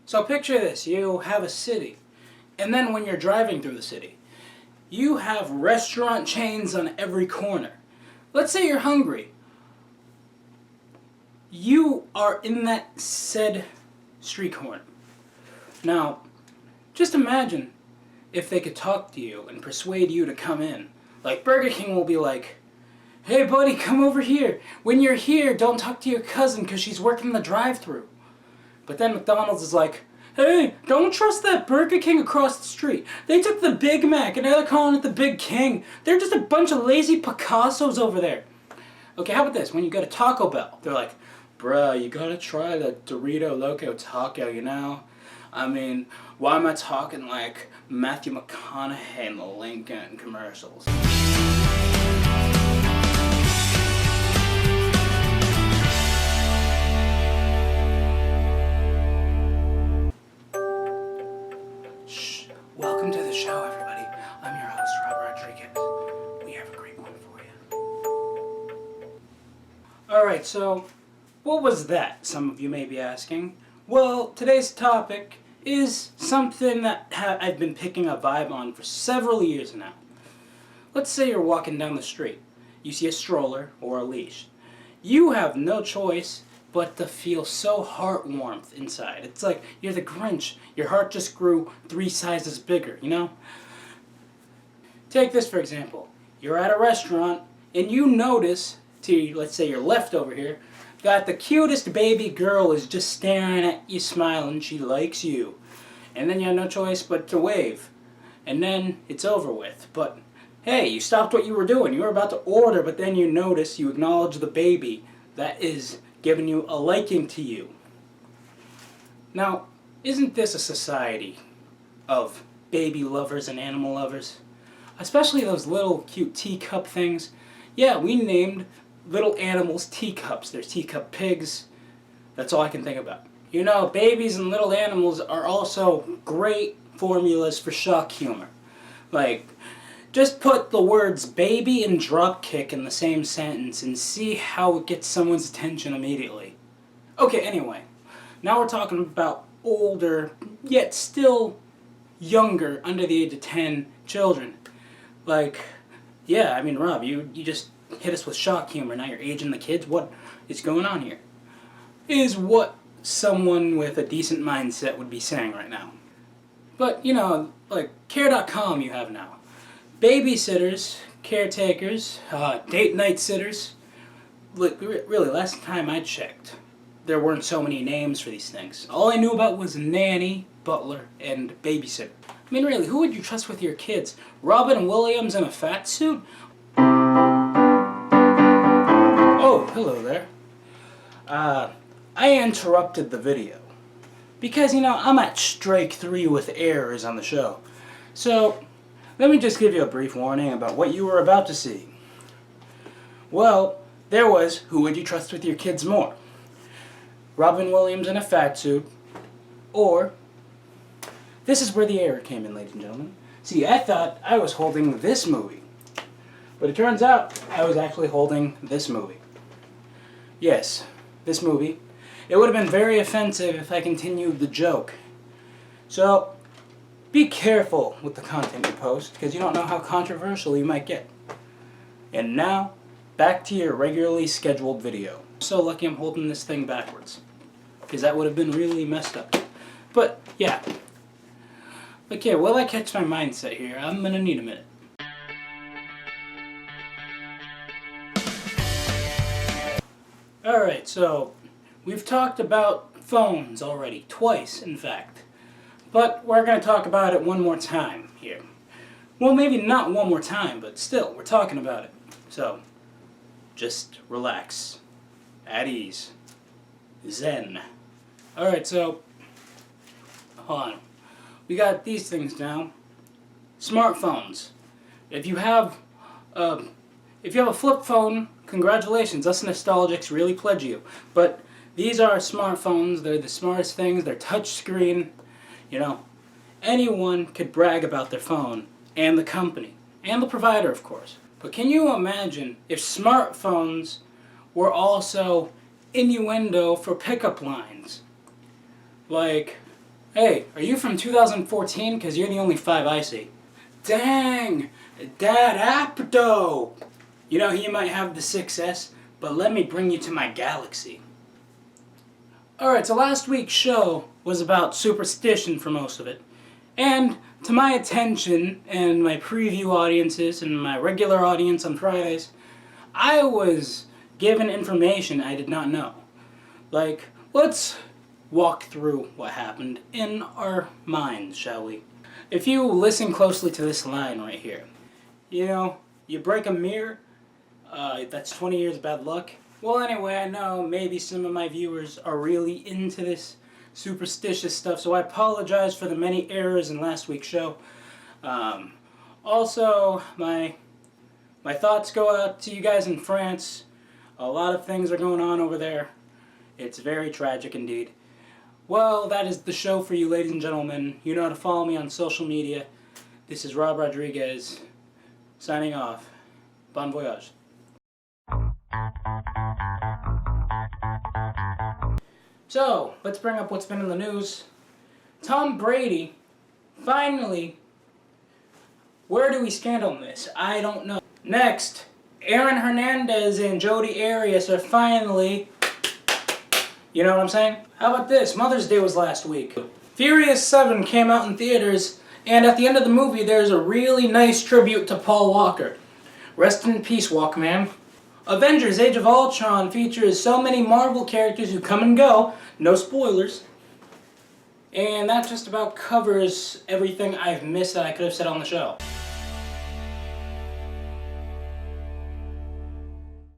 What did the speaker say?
So picture this, you have a city, and then when you're driving through the city, you have restaurant chains on every corner. Let's say you're hungry. You are in that said street corner. Now, just imagine if they could talk to you and persuade you to come in. Like Burger King will be like, "Hey buddy, come over here. When you're here, don't talk to your cousin because she's working the drive-thru." But then McDonald's is like, "Hey, don't trust that Burger King across the street. They took the Big Mac and now they're calling it the Big King. They're just a bunch of lazy Picassos over there." Okay, how about this? When you go to Taco Bell, they're like, "Bruh, you gotta try the Dorito Loco Taco, you know? I mean, why am I talking like Matthew McConaughey in the Lincoln commercials?" Shh. Welcome to the show, everybody. I'm your host, Robert Rodriguez. We have a great one for you. Alright, so what was that, some of you may be asking? Well, today's topic is something that I've been picking a vibe on for several years now. Let's say you're walking down the street. You see a stroller or a leash. You have no choice but to feel so heart warmth inside. It's like you're the Grinch. Your heart just grew 3 sizes bigger, you know? Take this for example. You're at a restaurant and you notice, to let's say your left over here, that the cutest baby girl is just staring at you smiling. She likes you. And then you have no choice but to wave. And then it's over with. But hey, you stopped what you were doing. You were about to order, but then you notice, you acknowledge the baby that is giving you a liking to you. Now, isn't this a society of baby lovers and animal lovers? Especially those little cute teacup things. Yeah, we named little animals teacups. There's teacup pigs. That's all I can think about. You know, babies and little animals are also great formulas for shock humor. Like, just put the words baby and dropkick in the same sentence and see how it gets someone's attention immediately. Okay, anyway. Now we're talking about older, yet still younger, under the age of 10 children. Like, yeah, I mean, Rob, you just hit us with shock humor. Now you're aging the kids. What is going on here? Is what someone with a decent mindset would be saying right now. But, you know, like care.com you have now. Babysitters, caretakers, date night sitters. Look, really, last time I checked, there weren't so many names for these things. All I knew about was nanny, butler, and babysitter. I mean, really, who would you trust with your kids? Robin Williams in a fat suit? Oh, hello there. I interrupted the video because, you know, I'm at strike 3 with errors on the show. So, let me just give you a brief warning about what you were about to see. Well, there was who would you trust with your kids more? Robin Williams in a fat suit, or this is where the error came in, ladies and gentlemen. See, I thought I was holding this movie, but it turns out I was actually holding this movie. Yes, this movie. It would have been very offensive if I continued the joke. So, be careful with the content you post, because you don't know how controversial you might get. And now, back to your regularly scheduled video. I'm so lucky I'm holding this thing backwards, because that would have been really messed up. But, yeah. Okay, while I catch my mindset here, I'm gonna need a minute. Alright, so we've talked about phones already, twice in fact. But we're going to talk about it one more time here. Well, maybe not one more time, but still, we're talking about it. So, just relax. At ease. Zen. Alright, so, hold on. We got these things now. Smartphones. If you have a flip phone, congratulations, us nostalgics really pledge you. But these are smartphones, they're the smartest things, they're touchscreen. You know, anyone could brag about their phone, and the company, and the provider, of course. But can you imagine if smartphones were also innuendo for pickup lines? Like, Hey, are you from 2014? Because you're the only 5 I see. Dang! Dad Apto! You know, he might have the 6S, but let me bring you to my galaxy. Alright, so last week's show was about superstition for most of it. And to my attention and my preview audiences and my regular audience on Fridays, I was given information I did not know. Like, let's walk through what happened in our minds, shall we? If you listen closely to this line right here, you know, you break a mirror, that's 20 years bad luck. Well, anyway, I know maybe some of my viewers are really into this superstitious stuff, so I apologize for the many errors in last week's show. Also, my thoughts go out to you guys in France. A lot of things are going on over there. It's very tragic indeed. Well, that is the show for you, ladies and gentlemen. You know how to follow me on social media. This is Rob Rodriguez, signing off. Bon voyage. So, let's bring up what's been in the news. Tom Brady, finally, where do we stand on this? I don't know. Next, Aaron Hernandez and Jodi Arias are finally, you know what I'm saying? How about this? Mother's Day was last week. Furious 7 came out in theaters, and at the end of the movie there's a really nice tribute to Paul Walker. Rest in peace, Walkman. Avengers Age of Ultron features so many Marvel characters who come and go, no spoilers. And that just about covers everything I've missed that I could have said on the show.